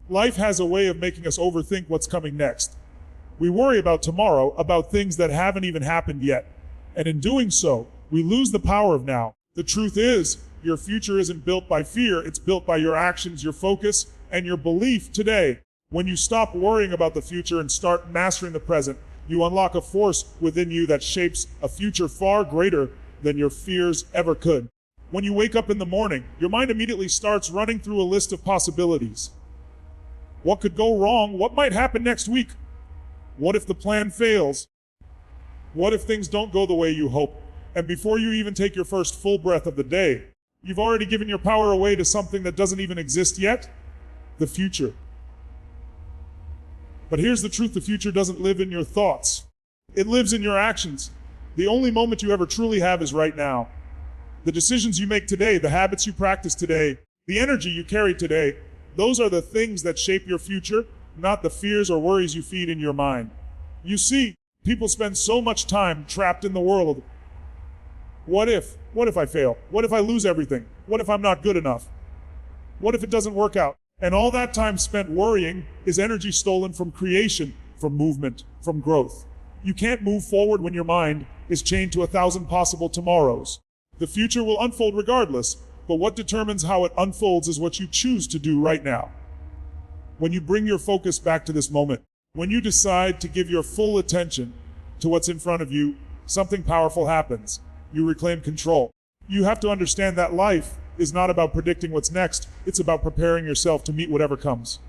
Life has a way of making us overthink what's coming next. We worry about tomorrow, about things that haven't even happened yet. And in doing so, we lose the power of now. The truth is, your future isn't built by fear, it's built by your actions, your focus, and your belief today. When you stop worrying about the future and start mastering the present, you unlock a force within you that shapes a future far greater than your fears ever could. When you wake up in the morning, your mind immediately starts running through a list of possibilities. What could go wrong? What might happen next week? What if the plan fails? What if things don't go the way you hope? And before you even take your first full breath of the day, you've already given your power away to something that doesn't even exist yet: the future. But here's the truth: the future doesn't live in your thoughts. It lives in your actions. The only moment you ever truly have is right now. The decisions you make today, the habits you practice today, the energy you carry today, those are the things that shape your future, not the fears or worries you feed in your mind. You see, people spend so much time trapped in the world. What if? What if I fail? What if I lose everything? What if I'm not good enough? What if it doesn't work out? And all that time spent worrying is energy stolen from creation, from movement, from growth. You can't move forward when your mind is chained to 1,000 possible tomorrows. The future will unfold regardless, but what determines how it unfolds is what you choose to do right now. When you bring your focus back to this moment, when you decide to give your full attention to what's in front of you, something powerful happens. You reclaim control. You have to understand that life is not about predicting what's next, it's about preparing yourself to meet whatever comes.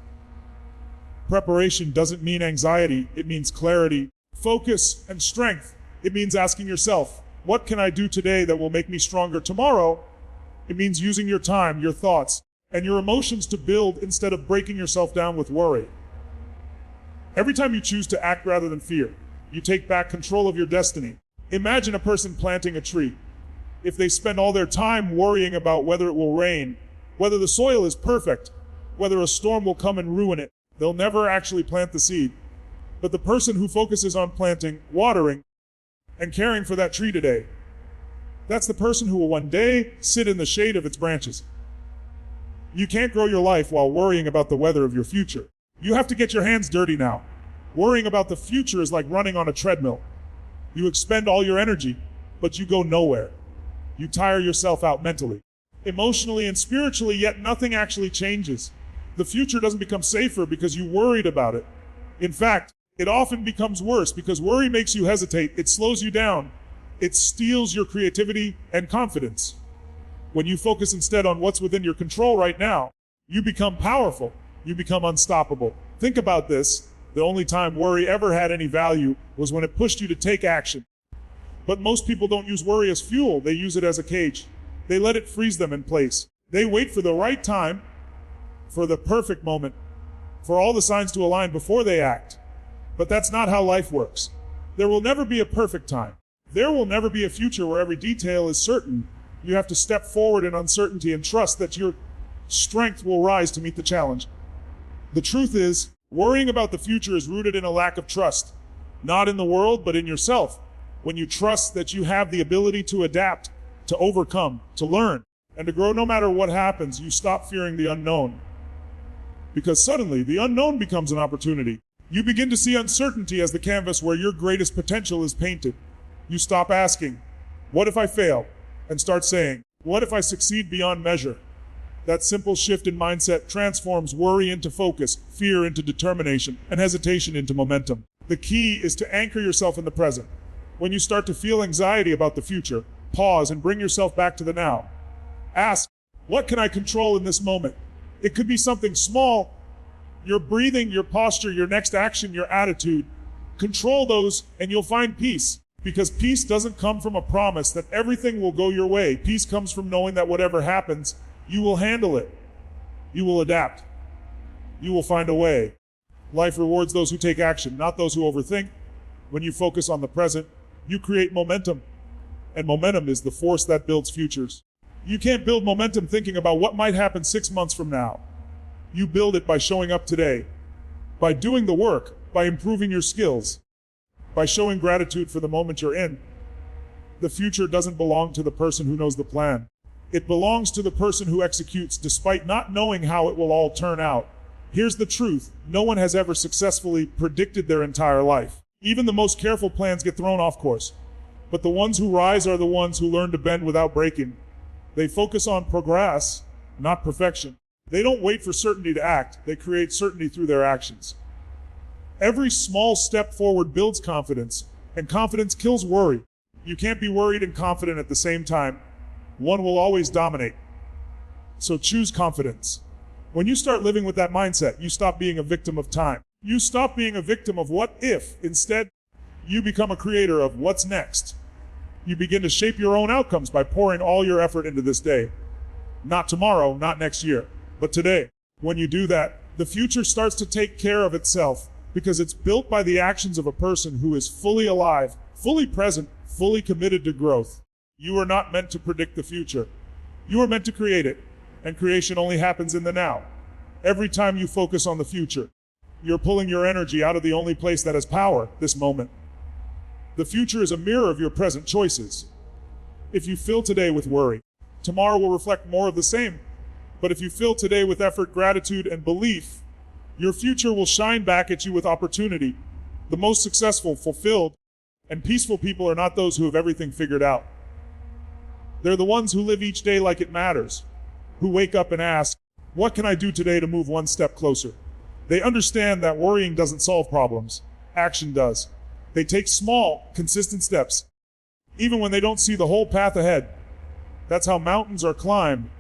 Preparation doesn't mean anxiety, it means clarity, focus, and strength. It means asking yourself, what can I do today that will make me stronger tomorrow? It means using your time, your thoughts, and your emotions to build instead of breaking yourself down with worry. Every time you choose to act rather than fear, you take back control of your destiny. Imagine a person planting a tree. If they spend all their time worrying about whether it will rain, whether the soil is perfect, whether a storm will come and ruin it, they'll never actually plant the seed. But the person who focuses on planting, watering, and caring for that tree today, that's the person who will one day sit in the shade of its branches. You can't grow your life while worrying about the weather of your future. You have to get your hands dirty now. Worrying about the future is like running on a treadmill. You expend all your energy, but you go nowhere. You tire yourself out mentally, emotionally, and spiritually, yet nothing actually changes. The future doesn't become safer because you worried about it. In fact, it often becomes worse because worry makes you hesitate, it slows you down, it steals your creativity and confidence. When you focus instead on what's within your control right now, you become powerful, you become unstoppable. Think about this: the only time worry ever had any value was when it pushed you to take action. But most people don't use worry as fuel, they use it as a cage. They let it freeze them in place. They wait for the right time, for the perfect moment, for all the signs to align before they act. But that's not how life works. There will never be a perfect time. There will never be a future where every detail is certain. You have to step forward in uncertainty and trust that your strength will rise to meet the challenge. The truth is, worrying about the future is rooted in a lack of trust, not in the world, but in yourself. When you trust that you have the ability to adapt, to overcome, to learn, and to grow no matter what happens, you stop fearing the unknown. Because suddenly, the unknown becomes an opportunity. You begin to see uncertainty as the canvas where your greatest potential is painted. You stop asking, what if I fail? And start saying, what if I succeed beyond measure? That simple shift in mindset transforms worry into focus, fear into determination, and hesitation into momentum. The key is to anchor yourself in the present. When you start to feel anxiety about the future, pause and bring yourself back to the now. Ask, what can I control in this moment? It could be something small: your breathing, your posture, your next action, your attitude. Control those and you'll find peace. Because peace doesn't come from a promise that everything will go your way. Peace comes from knowing that whatever happens, you will handle it. You will adapt. You will find a way. Life rewards those who take action, not those who overthink. When you focus on the present, you create momentum. And momentum is the force that builds futures. You can't build momentum thinking about what might happen 6 months from now. You build it by showing up today, by doing the work, by improving your skills, by showing gratitude for the moment you're in. The future doesn't belong to the person who knows the plan. It belongs to the person who executes despite not knowing how it will all turn out. Here's the truth. No one has ever successfully predicted their entire life. Even the most careful plans get thrown off course. But the ones who rise are the ones who learn to bend without breaking. They focus on progress, not perfection. They don't wait for certainty to act. They create certainty through their actions. Every small step forward builds confidence, and confidence kills worry. You can't be worried and confident at the same time. One will always dominate. So choose confidence. When you start living with that mindset, you stop being a victim of time. You stop being a victim of what if. Instead, you become a creator of what's next. You begin to shape your own outcomes by pouring all your effort into this day. Not tomorrow, not next year, but today. When you do that, the future starts to take care of itself because it's built by the actions of a person who is fully alive, fully present, fully committed to growth. You are not meant to predict the future. You are meant to create it, and creation only happens in the now. Every time you focus on the future, you're pulling your energy out of the only place that has power, this moment. The future is a mirror of your present choices. If you fill today with worry, tomorrow will reflect more of the same. But if you fill today with effort, gratitude, and belief, your future will shine back at you with opportunity. The most successful, fulfilled, and peaceful people are not those who have everything figured out. They're the ones who live each day like it matters, who wake up and ask, what can I do today to move one step closer? They understand that worrying doesn't solve problems. Action does. They take small, consistent steps, even when they don't see the whole path ahead. That's how mountains are climbed,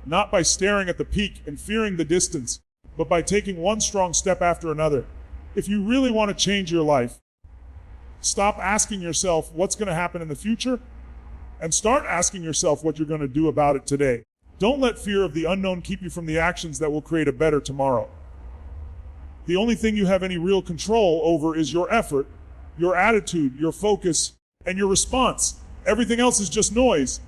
not by staring at the peak and fearing the distance, but by taking one strong step after another. If you really want to change your life, stop asking yourself what's going to happen in the future, and start asking yourself what you're going to do about it today. Don't let fear of the unknown keep you from the actions that will create a better tomorrow. The only thing you have any real control over is your effort, your attitude, your focus, and your response. Everything else is just noise.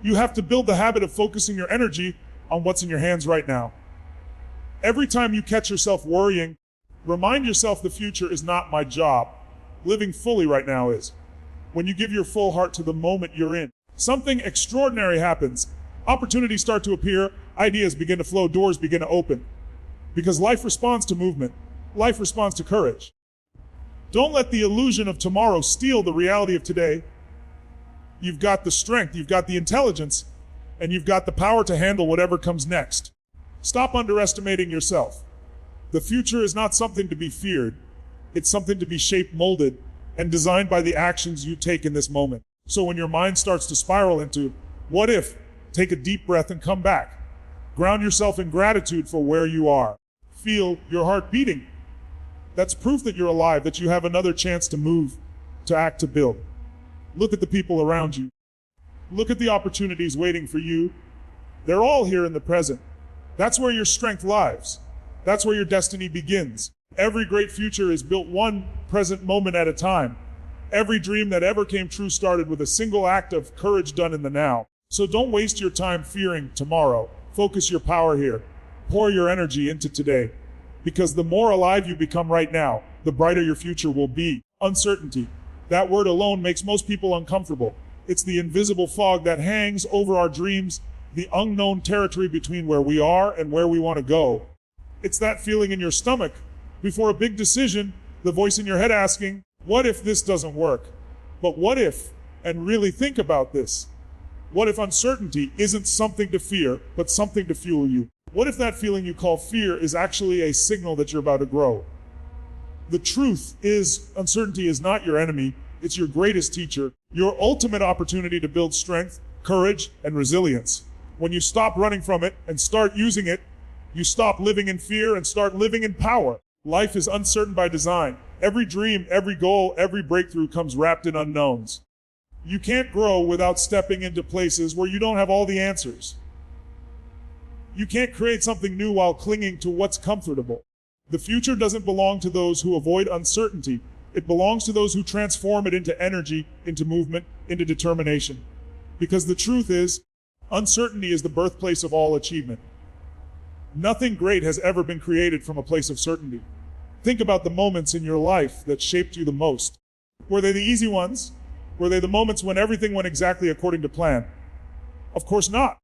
You have to build the habit of focusing your energy on what's in your hands right now. Every time you catch yourself worrying, remind yourself the future is not my job. Living fully right now is. When you give your full heart to the moment you're in, something extraordinary happens. Opportunities start to appear, ideas begin to flow, doors begin to open. Because life responds to movement. Life responds to courage. Don't let the illusion of tomorrow steal the reality of today. You've got the strength, you've got the intelligence, and you've got the power to handle whatever comes next. Stop underestimating yourself. The future is not something to be feared. It's something to be shaped, molded, and designed by the actions you take in this moment. So when your mind starts to spiral into, what if? Take a deep breath and come back. Ground yourself in gratitude for where you are. Feel your heart beating. That's proof that you're alive, that you have another chance to move, to act, to build. Look at the people around you. Look at the opportunities waiting for you. They're all here in the present. That's where your strength lies. That's where your destiny begins. Every great future is built one present moment at a time. Every dream that ever came true started with a single act of courage done in the now. So don't waste your time fearing tomorrow. Focus your power here. Pour your energy into today. Because the more alive you become right now, the brighter your future will be. Uncertainty. That word alone makes most people uncomfortable. It's the invisible fog that hangs over our dreams, the unknown territory between where we are and where we want to go. It's that feeling in your stomach before a big decision, the voice in your head asking, what if this doesn't work? But what if? And really think about this. What if uncertainty isn't something to fear, but something to fuel you? What if that feeling you call fear is actually a signal that you're about to grow? The truth is, uncertainty is not your enemy. It's your greatest teacher, your ultimate opportunity to build strength, courage, and resilience. When you stop running from it and start using it, you stop living in fear and start living in power. Life is uncertain by design. Every dream, every goal, every breakthrough comes wrapped in unknowns. You can't grow without stepping into places where you don't have all the answers. You can't create something new while clinging to what's comfortable. The future doesn't belong to those who avoid uncertainty. It belongs to those who transform it into energy, into movement, into determination. Because the truth is, uncertainty is the birthplace of all achievement. Nothing great has ever been created from a place of certainty. Think about the moments in your life that shaped you the most. Were they the easy ones? Were they the moments when everything went exactly according to plan? Of course not.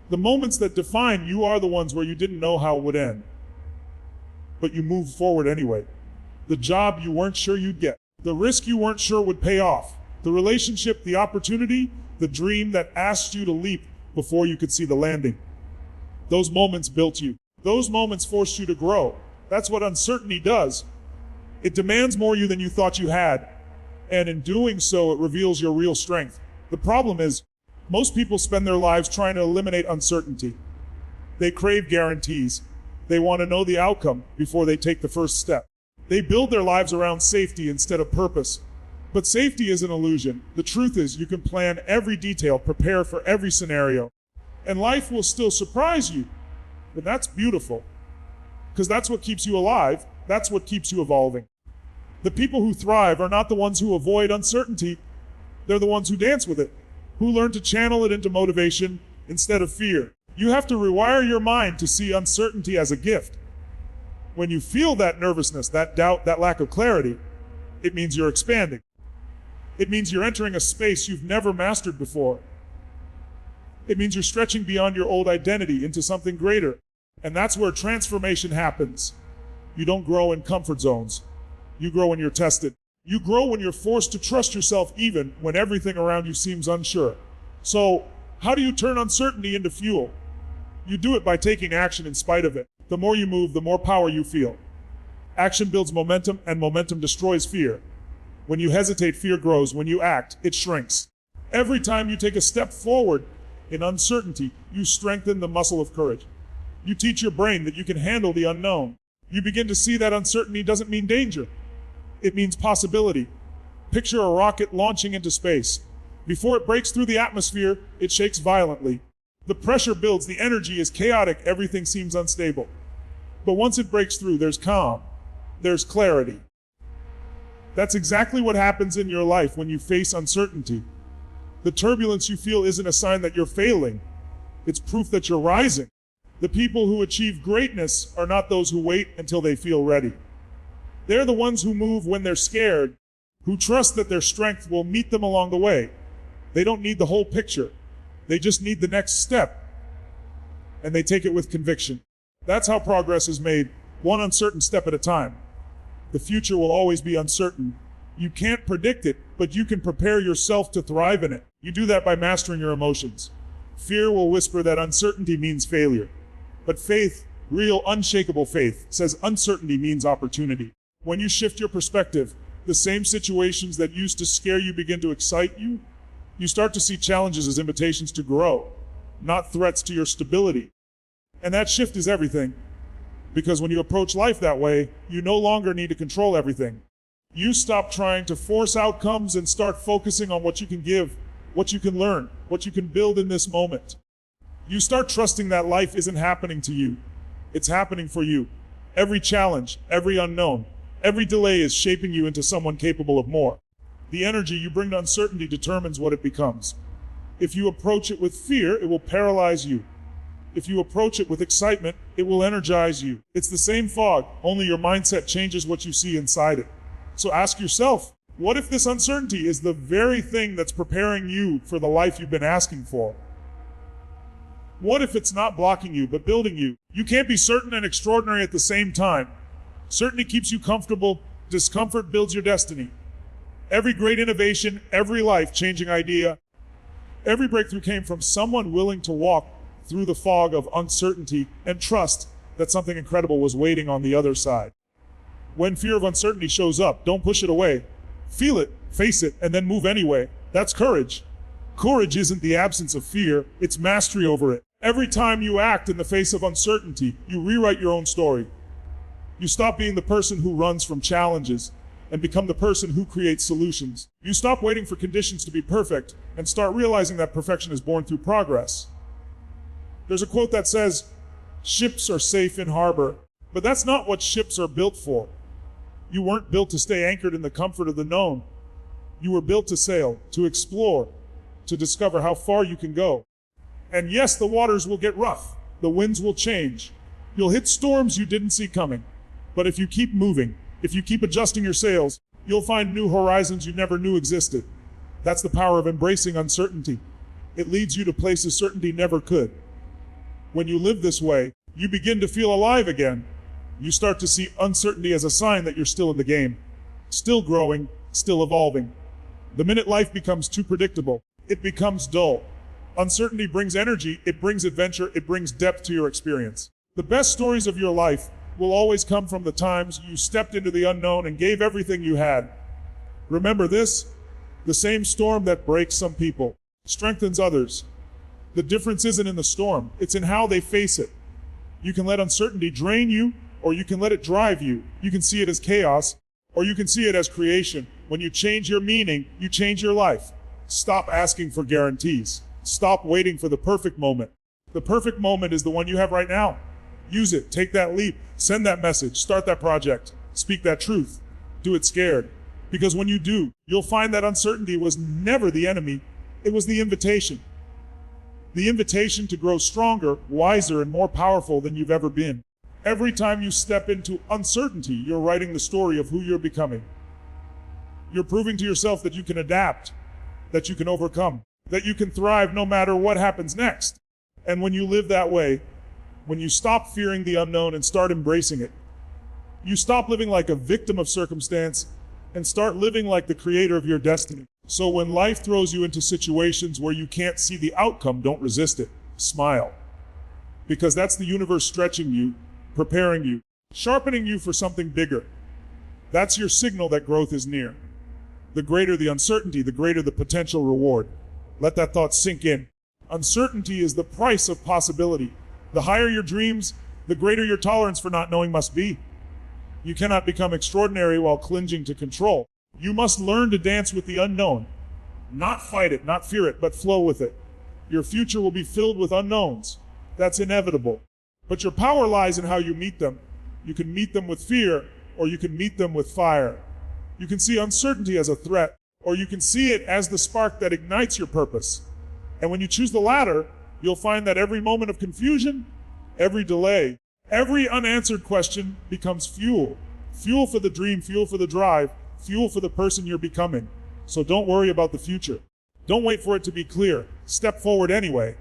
The moments that define you are the ones where you didn't know how it would end. but you moved forward anyway. The job you weren't sure you'd get. The risk you weren't sure would pay off. The relationship, the opportunity, the dream that asked you to leap before you could see the landing. Those moments built you. Those moments forced you to grow. That's what uncertainty does. It demands more you than you thought you had. And in doing so, it reveals your real strength. The problem is, most people spend their lives trying to eliminate uncertainty. They crave guarantees. They want to know the outcome before they take the first step. They build their lives around safety instead of purpose. But safety is an illusion. The truth is, you can plan every detail, prepare for every scenario, and life will still surprise you. And that's beautiful, because that's what keeps you alive. That's what keeps you evolving. The people who thrive are not the ones who avoid uncertainty. They're the ones who dance with it, who learn to channel it into motivation instead of fear. You have to rewire your mind to see uncertainty as a gift. When you feel that nervousness, that doubt, that lack of clarity, it means you're expanding. It means you're entering a space you've never mastered before. It means you're stretching beyond your old identity into something greater. And that's where transformation happens. You don't grow in comfort zones. You grow when you're tested. You grow when you're forced to trust yourself even when everything around you seems unsure. So, how do you turn uncertainty into fuel? You do it by taking action in spite of it. The more you move, the more power you feel. Action builds momentum, and momentum destroys fear. When you hesitate, fear grows. When you act, it shrinks. Every time you take a step forward in uncertainty, you strengthen the muscle of courage. You teach your brain that you can handle the unknown. You begin to see that uncertainty doesn't mean danger. It means possibility. Picture a rocket launching into space. Before it breaks through the atmosphere, it shakes violently. The pressure builds, the energy is chaotic, everything seems unstable. But once it breaks through, there's calm. There's clarity. That's exactly what happens in your life when you face uncertainty. The turbulence you feel isn't a sign that you're failing. It's proof that you're rising. The people who achieve greatness are not those who wait until they feel ready. They're the ones who move when they're scared, who trust that their strength will meet them along the way. They don't need the whole picture. They just need the next step. And they take it with conviction. That's how progress is made, one uncertain step at a time. The future will always be uncertain. You can't predict it, but you can prepare yourself to thrive in it. You do that by mastering your emotions. Fear will whisper that uncertainty means failure. But faith, real unshakable faith, says uncertainty means opportunity. When you shift your perspective, the same situations that used to scare you begin to excite you. You start to see challenges as invitations to grow, not threats to your stability. And that shift is everything. Because when you approach life that way, you no longer need to control everything. You stop trying to force outcomes and start focusing on what you can give, what you can learn, what you can build in this moment. You start trusting that life isn't happening to you. It's happening for you. Every challenge, every unknown, every delay is shaping you into someone capable of more. The energy you bring to uncertainty determines what it becomes. If you approach it with fear, it will paralyze you. If you approach it with excitement, it will energize you. It's the same fog, only your mindset changes what you see inside it. So ask yourself, what if this uncertainty is the very thing that's preparing you for the life you've been asking for? What if it's not blocking you, but building you? You can't be certain and extraordinary at the same time. Certainty keeps you comfortable. Discomfort builds your destiny. Every great innovation, every life-changing idea, every breakthrough came from someone willing to walk through the fog of uncertainty and trust that something incredible was waiting on the other side. When fear of uncertainty shows up, don't push it away. Feel it, face it, and then move anyway. That's courage. Courage isn't the absence of fear, it's mastery over it. Every time you act in the face of uncertainty, you rewrite your own story. You stop being the person who runs from challenges and become the person who creates solutions. You stop waiting for conditions to be perfect and start realizing that perfection is born through progress. There's a quote that says, "Ships are safe in harbor," but that's not what ships are built for. You weren't built to stay anchored in the comfort of the known. You were built to sail, to explore, to discover how far you can go. And yes, the waters will get rough. The winds will change. You'll hit storms you didn't see coming. But if you keep moving, if you keep adjusting your sails, you'll find new horizons you never knew existed. That's the power of embracing uncertainty. It leads you to places certainty never could. When you live this way, you begin to feel alive again. You start to see uncertainty as a sign that you're still in the game, still growing, still evolving. The minute life becomes too predictable, it becomes dull. Uncertainty brings energy, it brings adventure, it brings depth to your experience. The best stories of your life will always come from the times you stepped into the unknown and gave everything you had. Remember this: the same storm that breaks some people strengthens others. The difference isn't in the storm, it's in how they face it. You can let uncertainty drain you, or you can let it drive you. You can see it as chaos, or you can see it as creation. When you change your meaning, you change your life. Stop asking for guarantees. Stop waiting for the perfect moment. The perfect moment is the one you have right now. Use it, take that leap, send that message, start that project, speak that truth. Do it scared. Because when you do, you'll find that uncertainty was never the enemy, it was the invitation. The invitation to grow stronger, wiser, and more powerful than you've ever been. Every time you step into uncertainty, you're writing the story of who you're becoming. You're proving to yourself that you can adapt, that you can overcome, that you can thrive no matter what happens next. And when you live that way, when you stop fearing the unknown and start embracing it, you stop living like a victim of circumstance and start living like the creator of your destiny. So when life throws you into situations where you can't see the outcome, don't resist it. Smile. Because that's the universe stretching you, preparing you, sharpening you for something bigger. That's your signal that growth is near. The greater the uncertainty, the greater the potential reward. Let that thought sink in. Uncertainty is the price of possibility. The higher your dreams, the greater your tolerance for not knowing must be. You cannot become extraordinary while clinging to control. You must learn to dance with the unknown. Not fight it, not fear it, but flow with it. Your future will be filled with unknowns. That's inevitable. But your power lies in how you meet them. You can meet them with fear, or you can meet them with fire. You can see uncertainty as a threat, or you can see it as the spark that ignites your purpose. And when you choose the latter, you'll find that every moment of confusion, every delay, every unanswered question becomes fuel. Fuel for the dream, fuel for the drive, fuel for the person you're becoming. So don't worry about the future. Don't wait for it to be clear. Step forward anyway.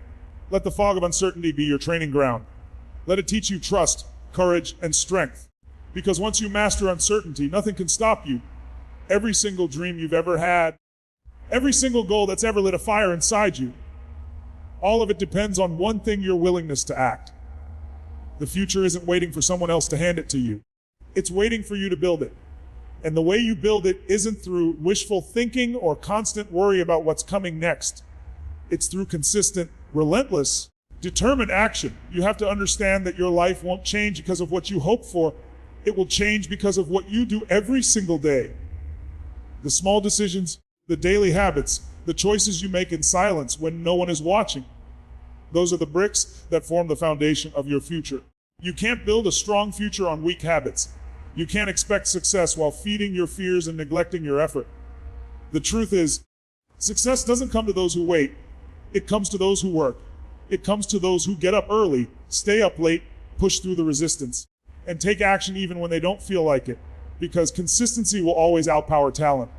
Let the fog of uncertainty be your training ground. Let it teach you trust, courage, and strength. Because once you master uncertainty, nothing can stop you. Every single dream you've ever had, every single goal that's ever lit a fire inside you, all of it depends on one thing: your willingness to act. The future isn't waiting for someone else to hand it to you. It's waiting for you to build it. And the way you build it isn't through wishful thinking or constant worry about what's coming next. It's through consistent, relentless, determined action. You have to understand that your life won't change because of what you hope for. It will change because of what you do every single day. The small decisions, the daily habits, the choices you make in silence when no one is watching. Those are the bricks that form the foundation of your future. You can't build a strong future on weak habits. You can't expect success while feeding your fears and neglecting your effort. The truth is, success doesn't come to those who wait. It comes to those who work. It comes to those who get up early, stay up late, push through the resistance, and take action even when they don't feel like it. Because consistency will always outpower talent.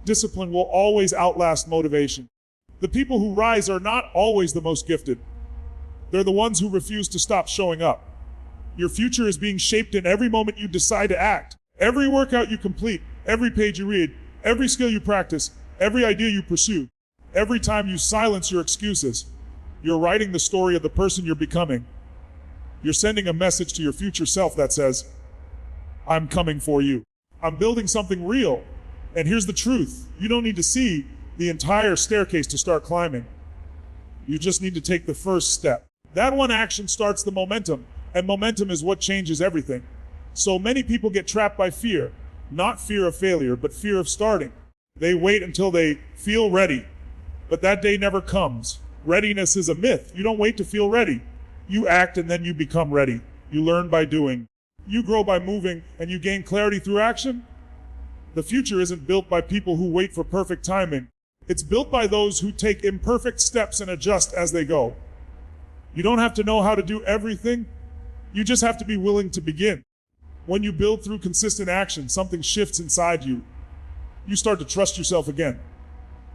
Discipline will always outlast motivation. The people who rise are not always the most gifted. They're the ones who refuse to stop showing up. Your future is being shaped in every moment you decide to act. Every workout you complete, every page you read, every skill you practice, every idea you pursue, every time you silence your excuses. You're writing the story of the person you're becoming. You're sending a message to your future self that says, I'm coming for you. I'm building something real. And here's the truth. You don't need to see the entire staircase to start climbing. You just need to take the first step. That one action starts the momentum, and momentum is what changes everything. So many people get trapped by fear, not fear of failure, but fear of starting. They wait until they feel ready, but that day never comes. Readiness is a myth. You don't wait to feel ready. You act and then you become ready. You learn by doing. You grow by moving, and you gain clarity through action. The future isn't built by people who wait for perfect timing. It's built by those who take imperfect steps and adjust as they go. You don't have to know how to do everything. You just have to be willing to begin. When you build through consistent action, something shifts inside you. You start to trust yourself again.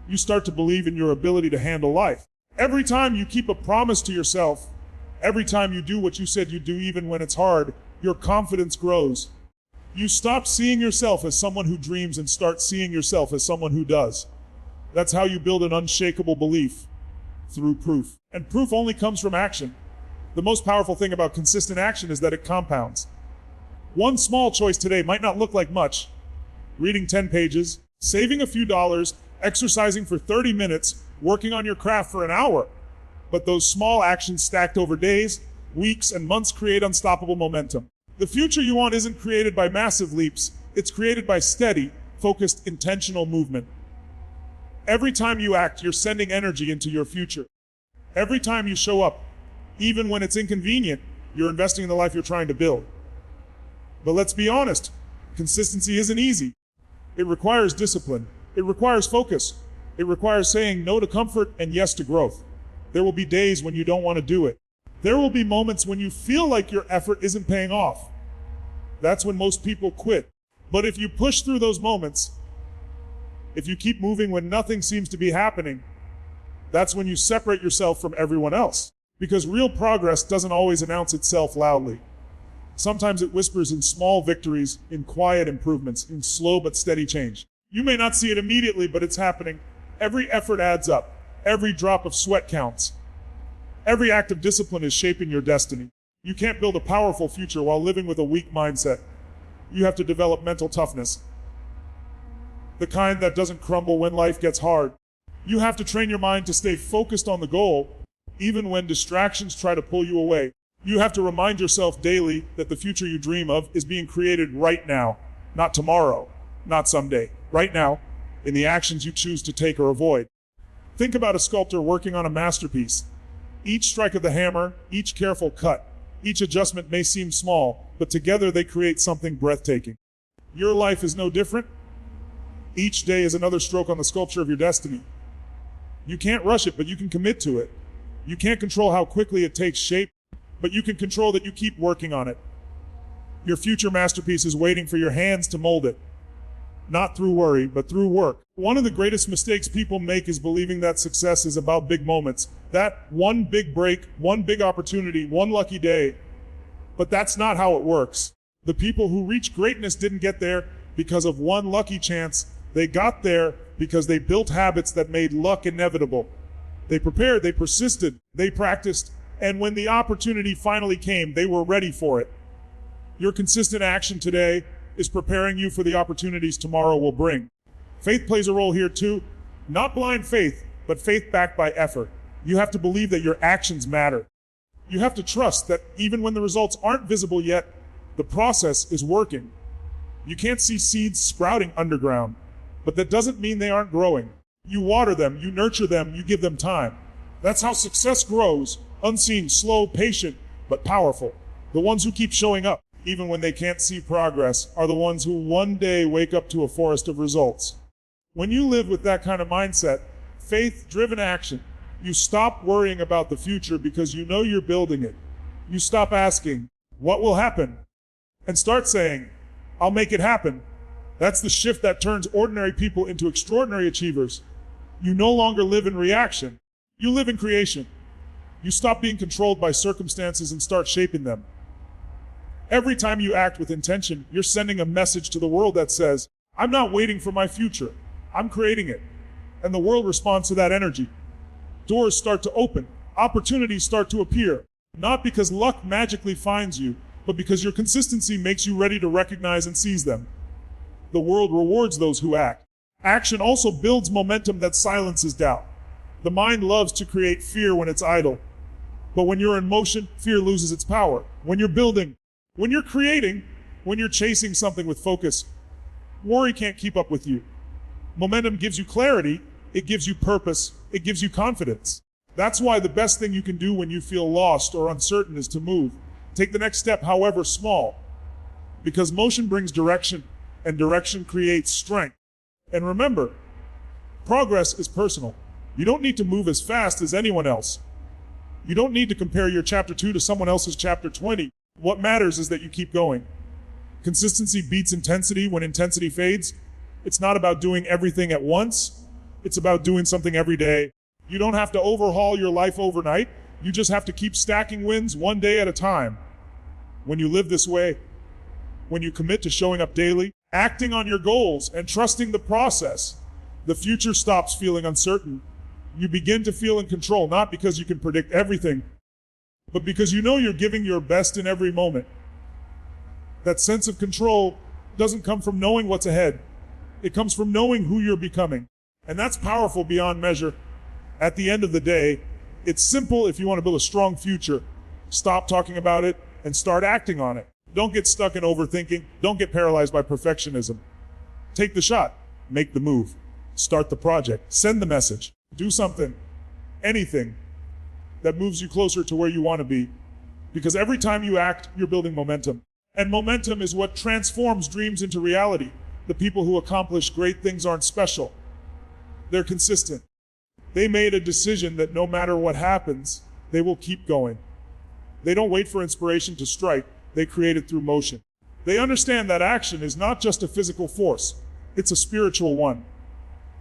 You start to believe in your ability to handle life. Every time you keep a promise to yourself, every time you do what you said you'd do even when it's hard, your confidence grows. You stop seeing yourself as someone who dreams and start seeing yourself as someone who does. That's how you build an unshakable belief, through proof. And proof only comes from action. The most powerful thing about consistent action is that it compounds. One small choice today might not look like much. Reading 10 pages, saving a few dollars, exercising for 30 minutes, working on your craft for an hour. But those small actions stacked over days, weeks, and months create unstoppable momentum. The future you want isn't created by massive leaps. It's created by steady, focused, intentional movement. Every time you act, you're sending energy into your future. Every time you show up, even when it's inconvenient, you're investing in the life you're trying to build. But let's be honest, consistency isn't easy. It requires discipline. It requires focus. It requires saying no to comfort and yes to growth. There will be days when you don't want to do it. There will be moments when you feel like your effort isn't paying off. That's when most people quit. But if you push through those moments, if you keep moving when nothing seems to be happening, that's when you separate yourself from everyone else. Because real progress doesn't always announce itself loudly. Sometimes it whispers in small victories, in quiet improvements, in slow but steady change. You may not see it immediately, but it's happening. Every effort adds up. Every drop of sweat counts. Every act of discipline is shaping your destiny. You can't build a powerful future while living with a weak mindset. You have to develop mental toughness. The kind that doesn't crumble when life gets hard. You have to train your mind to stay focused on the goal, even when distractions try to pull you away. You have to remind yourself daily that the future you dream of is being created right now, not tomorrow, not someday, right now, in the actions you choose to take or avoid. Think about a sculptor working on a masterpiece. Each strike of the hammer, each careful cut, each adjustment may seem small, but together they create something breathtaking. Your life is no different. Each day is another stroke on the sculpture of your destiny. You can't rush it, but you can commit to it. You can't control how quickly it takes shape, but you can control that you keep working on it. Your future masterpiece is waiting for your hands to mold it. Not through worry, but through work. One of the greatest mistakes people make is believing that success is about big moments. That one big break, one big opportunity, one lucky day. But that's not how it works. The people who reach greatness didn't get there because of one lucky chance. They got there because they built habits that made luck inevitable. They prepared, they persisted, they practiced, and when the opportunity finally came, they were ready for it. Your consistent action today is preparing you for the opportunities tomorrow will bring. Faith plays a role here too. Not blind faith, but faith backed by effort. You have to believe that your actions matter. You have to trust that even when the results aren't visible yet, the process is working. You can't see seeds sprouting underground, but that doesn't mean they aren't growing. You water them, you nurture them, you give them time. That's how success grows, unseen, slow, patient, but powerful. The ones who keep showing up, even when they can't see progress, are the ones who one day wake up to a forest of results. When you live with that kind of mindset, faith-driven action, you stop worrying about the future because you know you're building it. You stop asking, what will happen? And start saying, I'll make it happen. That's the shift that turns ordinary people into extraordinary achievers. You no longer live in reaction. You live in creation. You stop being controlled by circumstances and start shaping them. Every time you act with intention, you're sending a message to the world that says, I'm not waiting for my future. I'm creating it. And the world responds to that energy. Doors start to open. Opportunities start to appear. Not because luck magically finds you, but because your consistency makes you ready to recognize and seize them. The world rewards those who act. Action also builds momentum that silences doubt. The mind loves to create fear when it's idle. But when you're in motion, fear loses its power. When you're building, when you're creating, when you're chasing something with focus, worry can't keep up with you. Momentum gives you clarity, it gives you purpose, it gives you confidence. That's why the best thing you can do when you feel lost or uncertain is to move. Take the next step, however small. Because motion brings direction, and direction creates strength. And remember, progress is personal. You don't need to move as fast as anyone else. You don't need to compare your chapter 2 to someone else's chapter 20. What matters is that you keep going. Consistency beats intensity when intensity fades. It's not about doing everything at once. It's about doing something every day. You don't have to overhaul your life overnight. You just have to keep stacking wins one day at a time. When you live this way, when you commit to showing up daily, acting on your goals, and trusting the process, the future stops feeling uncertain. You begin to feel in control, not because you can predict everything, but because you know you're giving your best in every moment. That sense of control doesn't come from knowing what's ahead. It comes from knowing who you're becoming. And that's powerful beyond measure. At the end of the day, it's simple if you want to build a strong future. Stop talking about it and start acting on it. Don't get stuck in overthinking. Don't get paralyzed by perfectionism. Take the shot. Make the move. Start the project. Send the message. Do something. Anything that moves you closer to where you want to be. Because every time you act, you're building momentum. And momentum is what transforms dreams into reality. The people who accomplish great things aren't special. They're consistent. They made a decision that no matter what happens, they will keep going. They don't wait for inspiration to strike. They create it through motion. They understand that action is not just a physical force. It's a spiritual one.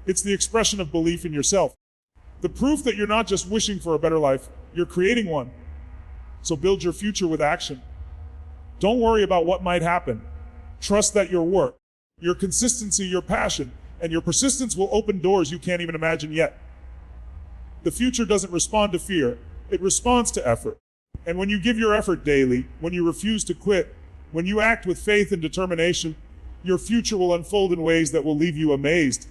It's the expression of belief in yourself. The proof that you're not just wishing for a better life, you're creating one. So build your future with action. Don't worry about what might happen. Trust that your work, your consistency, your passion, and your persistence will open doors you can't even imagine yet. The future doesn't respond to fear. It responds to effort. And when you give your effort daily, when you refuse to quit, when you act with faith and determination, your future will unfold in ways that will leave you amazed.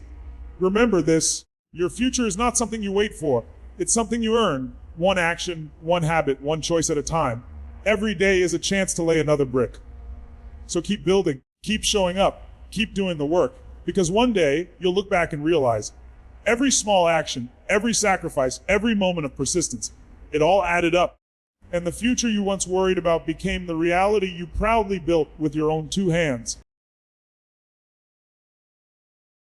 Remember this, your future is not something you wait for. It's something you earn, one action, one habit, one choice at a time. Every day is a chance to lay another brick. So keep building, keep showing up, keep doing the work, because one day you'll look back and realize every small action, every sacrifice, every moment of persistence, it all added up. And the future you once worried about became the reality you proudly built with your own two hands.